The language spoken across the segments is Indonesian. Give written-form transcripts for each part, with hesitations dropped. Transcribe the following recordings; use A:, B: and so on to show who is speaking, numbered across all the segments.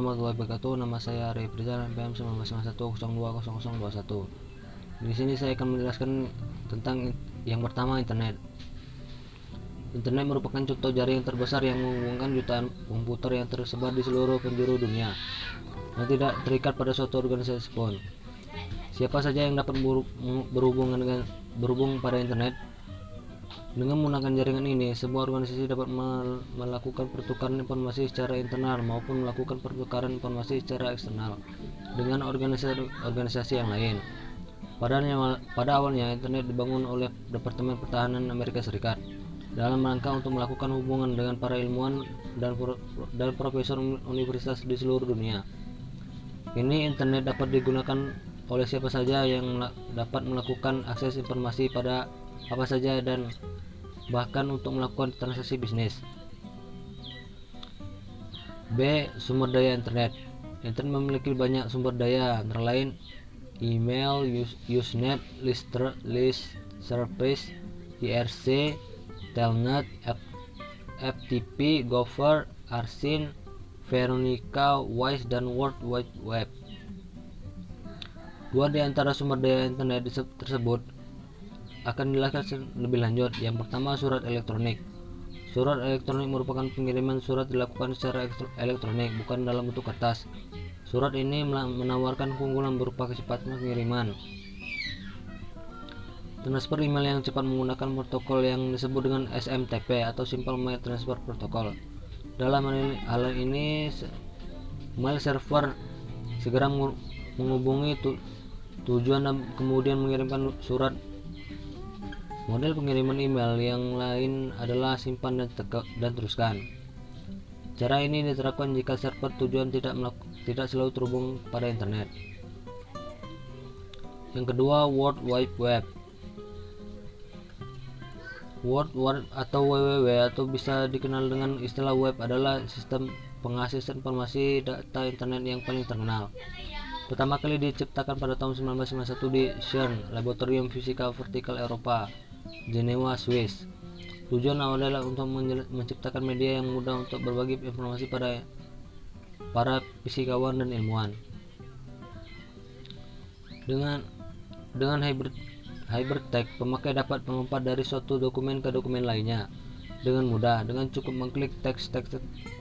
A: warahmatullahi wabarakatuh. Nama saya Arif Rizal, NPM 1951020021. Di sini saya akan menjelaskan tentang yang pertama, internet. Internet merupakan contoh jaringan terbesar yang menghubungkan jutaan komputer yang tersebar di seluruh penjuru dunia dan tidak terikat pada suatu organisasi pun. Siapa saja yang dapat berhubung pada internet. Dengan menggunakan jaringan ini, sebuah organisasi dapat melakukan pertukaran informasi secara internal maupun melakukan pertukaran informasi secara eksternal dengan organisasi yang lain. Pada awalnya, internet dibangun oleh Departemen Pertahanan Amerika Serikat dalam rangka untuk melakukan hubungan dengan para ilmuwan dan profesor universitas di seluruh dunia. Kini internet dapat digunakan oleh siapa saja yang dapat melakukan akses informasi pada apa saja dan bahkan untuk melakukan transaksi bisnis. B. Sumber daya internet. Internet memiliki banyak sumber daya, antara lain email, Usenet, list service, IRC, Telnet, FTP, Gopher, Arsin, Veronica, Wise, dan World Wide Web. Dua di antara sumber daya internet tersebut akan dijelaskan lebih lanjut. Yang pertama, surat elektronik. Surat elektronik merupakan pengiriman surat dilakukan secara elektronik, bukan dalam bentuk kertas. Surat ini menawarkan keunggulan berupa kecepatan pengiriman. Transfer email yang cepat menggunakan protokol yang disebut dengan SMTP atau Simple Mail Transfer Protocol. Dalam hal ini, mail server segera menghubungi tujuan dan kemudian mengirimkan surat. Model pengiriman email yang lain adalah simpan dan teruskan. Cara ini diterapkan jika server tujuan tidak selalu terhubung pada internet. Yang kedua, World Wide Web. World Wide atau WWW atau bisa dikenal dengan istilah web adalah sistem pengakses informasi data internet yang paling terkenal. Pertama kali diciptakan pada tahun 1991 di CERN, Laboratorium Fisika Vertikal Eropa, Jenewa, Swiss. Tujuan awalnya adalah untuk menciptakan media yang mudah untuk berbagi informasi pada para fisikawan dan ilmuwan. Dengan hypertext, pemakai dapat melompat dari suatu dokumen ke dokumen lainnya dengan mudah dengan cukup mengklik teks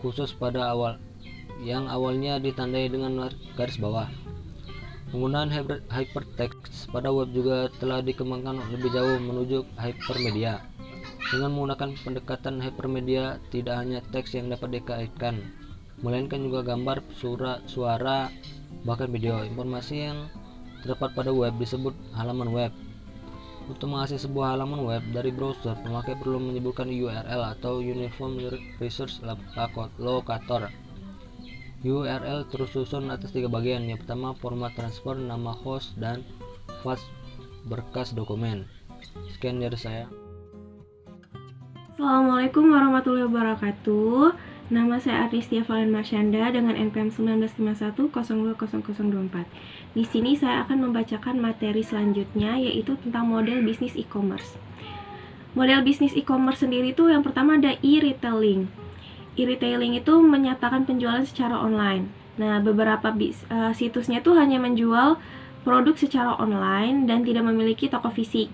A: khusus pada yang awalnya ditandai dengan garis bawah. Penggunaan hypertext pada web juga telah dikembangkan lebih jauh menuju hypermedia. Dengan menggunakan pendekatan hypermedia, tidak hanya teks yang dapat dikaitkan, melainkan juga gambar, suara, bahkan video. Informasi yang terdapat pada web disebut halaman web. Untuk mengakses sebuah halaman web dari browser, pemakai perlu menyebutkan URL atau Uniform Resource Locator. URL tersusun atas 3 bagian. Yang pertama, format transfer, nama host, dan file berkas dokumen. Sekian dari saya.
B: Assalamualaikum warahmatullahi wabarakatuh. Nama saya Arnistia Valen Marsyanda dengan NPM 1951020024. Di sini saya akan membacakan materi selanjutnya, yaitu tentang model bisnis e-commerce. Model bisnis e-commerce sendiri itu yang pertama ada e-retailing. E-retailing itu menyatakan penjualan secara online. Nah, beberapa situsnya itu hanya menjual produk secara online dan tidak memiliki toko fisik.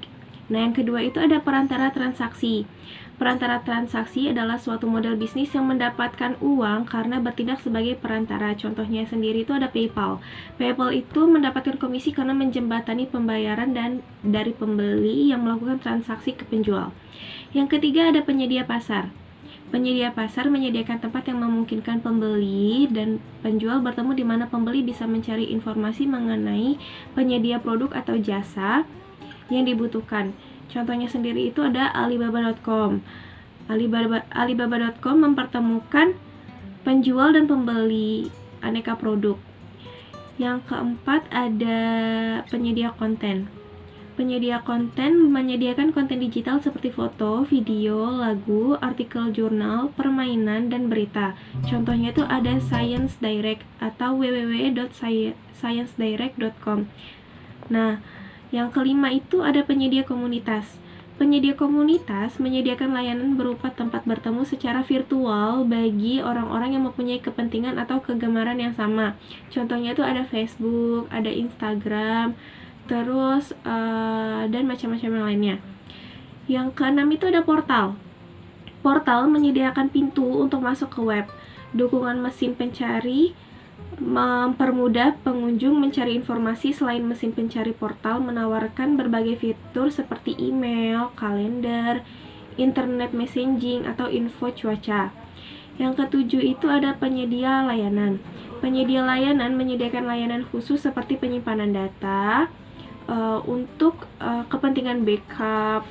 B: Nah, yang kedua itu ada perantara transaksi. Perantara transaksi adalah suatu model bisnis yang mendapatkan uang karena bertindak sebagai perantara. Contohnya sendiri itu ada PayPal. PayPal itu mendapatkan komisi karena menjembatani pembayaran dari pembeli yang melakukan transaksi ke penjual. Yang ketiga ada penyedia pasar. Penyedia pasar menyediakan tempat yang memungkinkan pembeli dan penjual bertemu di mana pembeli bisa mencari informasi mengenai penyedia produk atau jasa yang dibutuhkan. Contohnya sendiri itu ada Alibaba.com. Alibaba.com mempertemukan penjual dan pembeli aneka produk. Yang keempat ada penyedia konten. Penyedia konten menyediakan konten digital seperti foto, video, lagu, artikel jurnal, permainan, dan berita. Contohnya itu ada Science Direct atau www.sciencedirect.com. Nah, yang kelima itu ada penyedia komunitas. Penyedia komunitas menyediakan layanan berupa tempat bertemu secara virtual bagi orang-orang yang mempunyai kepentingan atau kegemaran yang sama. Contohnya itu ada Facebook, ada Instagram, terus dan macam-macam yang lainnya. Yang keenam itu ada portal. Portal menyediakan pintu untuk masuk ke web. Dukungan mesin pencari mempermudah pengunjung mencari informasi. Selain mesin pencari, portal menawarkan berbagai fitur seperti email, kalender, internet messaging, atau info cuaca. Yang ketujuh itu ada penyedia layanan. Penyedia layanan menyediakan layanan khusus seperti penyimpanan data untuk kepentingan backup,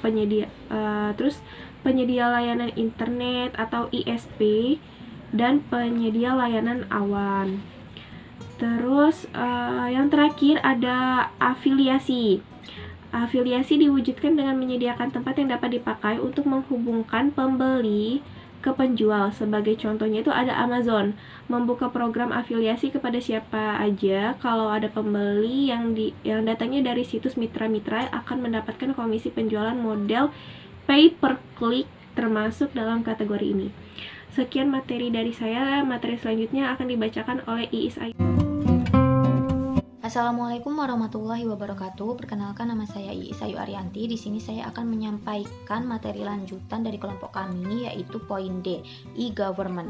B: terus penyedia layanan internet atau ISP, dan penyedia layanan awan. Terus yang terakhir ada afiliasi. Afiliasi diwujudkan dengan menyediakan tempat yang dapat dipakai untuk menghubungkan pembeli ke penjual. Sebagai contohnya itu ada Amazon, membuka program afiliasi kepada siapa aja. Kalau ada pembeli yang datangnya dari situs mitra-mitra akan mendapatkan komisi penjualan model pay per click termasuk dalam kategori ini. Sekian materi dari saya. Materi selanjutnya akan dibacakan oleh Iis Ayu.
C: Assalamualaikum warahmatullahi wabarakatuh. Perkenalkan, nama saya Iis Ayu Arianti. Di sini saya akan menyampaikan materi lanjutan dari kelompok kami, yaitu poin D, e-government.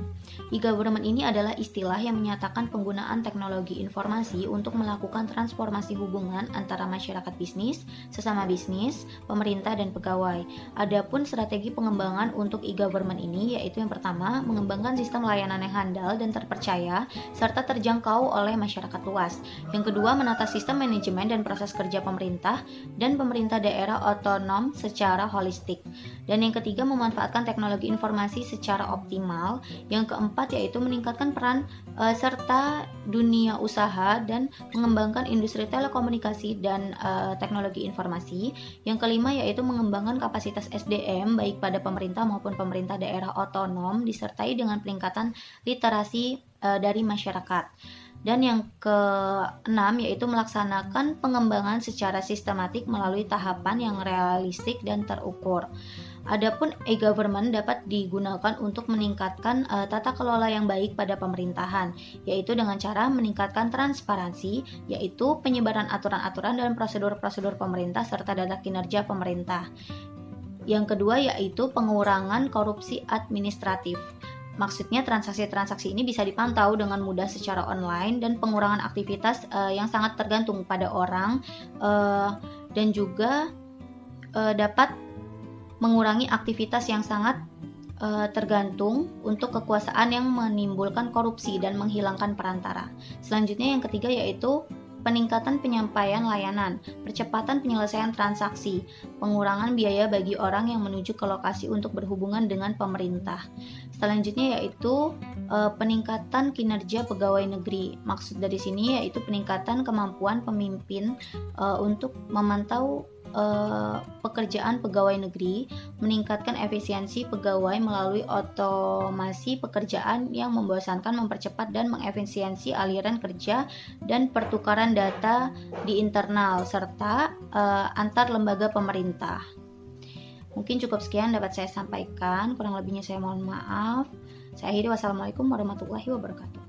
C: E-government ini adalah istilah yang menyatakan penggunaan teknologi informasi untuk melakukan transformasi hubungan antara masyarakat bisnis, sesama bisnis, pemerintah, dan pegawai. Adapun strategi pengembangan untuk e-government ini yaitu yang pertama, mengembangkan sistem layanan yang handal dan terpercaya serta terjangkau oleh masyarakat luas. Yang kedua, menata sistem manajemen dan proses kerja pemerintah dan pemerintah daerah otonom secara holistik. Dan yang ketiga, memanfaatkan teknologi informasi secara optimal. Yang keempat yaitu meningkatkan peran serta dunia usaha dan mengembangkan industri telekomunikasi dan teknologi informasi. Yang kelima yaitu mengembangkan kapasitas SDM baik pada pemerintah maupun pemerintah daerah otonom disertai dengan peningkatan literasi dari masyarakat. Dan yang keenam yaitu melaksanakan pengembangan secara sistematik melalui tahapan yang realistik dan terukur. Adapun e-government dapat digunakan untuk meningkatkan tata kelola yang baik pada pemerintahan, yaitu dengan cara meningkatkan transparansi, yaitu penyebaran aturan-aturan dan prosedur-prosedur pemerintah serta data kinerja pemerintah. Yang kedua yaitu pengurangan korupsi administratif. Maksudnya transaksi-transaksi ini bisa dipantau dengan mudah secara online dan pengurangan aktivitas yang sangat tergantung pada orang dan juga dapat mengurangi aktivitas yang sangat tergantung untuk kekuasaan yang menimbulkan korupsi dan menghilangkan perantara. Selanjutnya yang ketiga yaitu peningkatan penyampaian layanan, percepatan penyelesaian transaksi, pengurangan biaya bagi orang yang menuju ke lokasi untuk berhubungan dengan pemerintah. Selanjutnya yaitu peningkatan kinerja pegawai negeri. Maksud dari sini yaitu peningkatan kemampuan pemimpin untuk memantau pekerjaan pegawai negeri, meningkatkan efisiensi pegawai melalui otomasi pekerjaan yang membosankan, mempercepat dan mengefisiensi aliran kerja dan pertukaran data di internal serta antar lembaga pemerintah. Mungkin cukup sekian dapat saya sampaikan, kurang lebihnya saya mohon maaf. Saya akhiri, wassalamualaikum warahmatullahi wabarakatuh.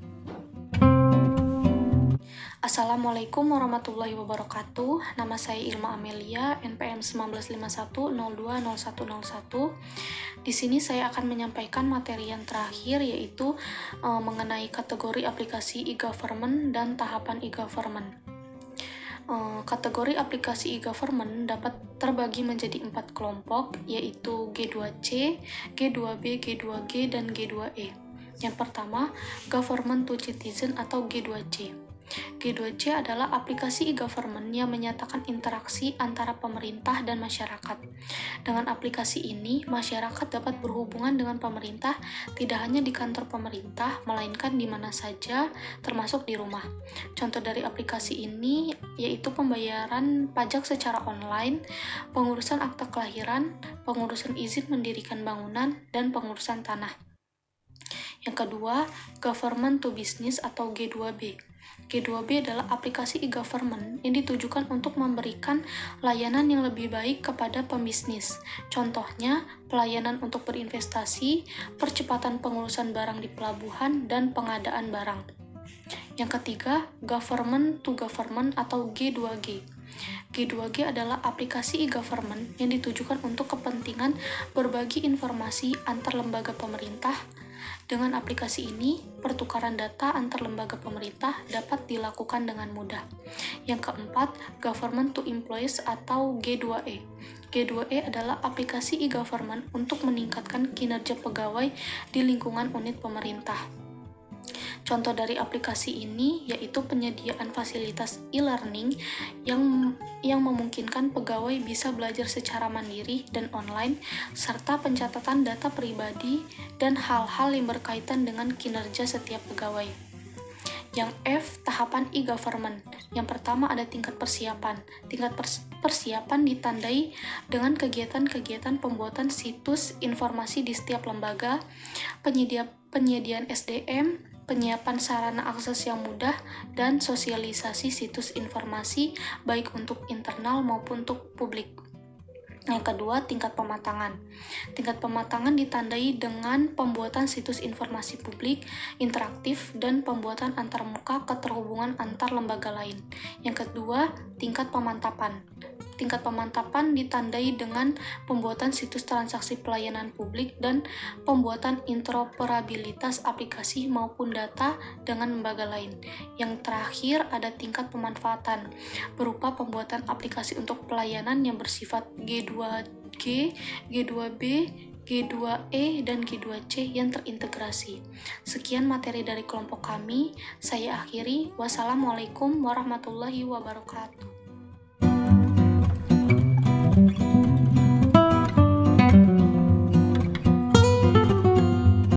D: Assalamualaikum warahmatullahi wabarakatuh. Nama saya Ilma Amelia, NPM 1951020101. Di sini saya akan menyampaikan materi yang terakhir yaitu mengenai kategori aplikasi e-government dan tahapan e-government. Kategori aplikasi e-government dapat terbagi menjadi 4 kelompok, yaitu G2C, G2B, G2G, dan G2E. Yang pertama, Government to Citizen atau G2C. G2C adalah aplikasi e-government yang menyatakan interaksi antara pemerintah dan masyarakat. Dengan aplikasi ini, masyarakat dapat berhubungan dengan pemerintah tidak hanya di kantor pemerintah, melainkan di mana saja, termasuk di rumah. Contoh dari aplikasi ini yaitu pembayaran pajak secara online, pengurusan akta kelahiran, pengurusan izin mendirikan bangunan, dan pengurusan tanah. Yang kedua, Government to Business atau G2B. G2B adalah aplikasi e-government yang ditujukan untuk memberikan layanan yang lebih baik kepada pembisnis. Contohnya, pelayanan untuk berinvestasi, percepatan pengurusan barang di pelabuhan, dan pengadaan barang. Yang ketiga, government to government atau G2G. G2G adalah aplikasi e-government yang ditujukan untuk kepentingan berbagi informasi antar lembaga pemerintah. Dengan aplikasi ini, pertukaran data antar lembaga pemerintah dapat dilakukan dengan mudah. Yang keempat, Government to Employees atau G2E. G2E adalah aplikasi e-government untuk meningkatkan kinerja pegawai di lingkungan unit pemerintah. Contoh dari aplikasi ini yaitu penyediaan fasilitas e-learning yang memungkinkan pegawai bisa belajar secara mandiri dan online, serta pencatatan data pribadi dan hal-hal yang berkaitan dengan kinerja setiap pegawai. Yang F, tahapan e-government. Yang pertama ada tingkat persiapan. Tingkat persiapan ditandai dengan kegiatan-kegiatan pembuatan situs informasi di setiap lembaga, penyediaan SDM, penyiapan sarana akses yang mudah, dan sosialisasi situs informasi baik untuk internal maupun untuk publik. Yang kedua, tingkat pematangan. Tingkat pematangan ditandai dengan pembuatan situs informasi publik, interaktif, dan pembuatan antarmuka keterhubungan antar lembaga lain. Yang kedua, tingkat pemantapan. Tingkat pemantapan ditandai dengan pembuatan situs transaksi pelayanan publik dan pembuatan interoperabilitas aplikasi maupun data dengan lembaga lain. Yang terakhir ada tingkat pemanfaatan, berupa pembuatan aplikasi untuk pelayanan yang bersifat G2G, G2B, G2E, dan G2C yang terintegrasi. Sekian materi dari kelompok kami. Saya akhiri. Wassalamualaikum warahmatullahi wabarakatuh.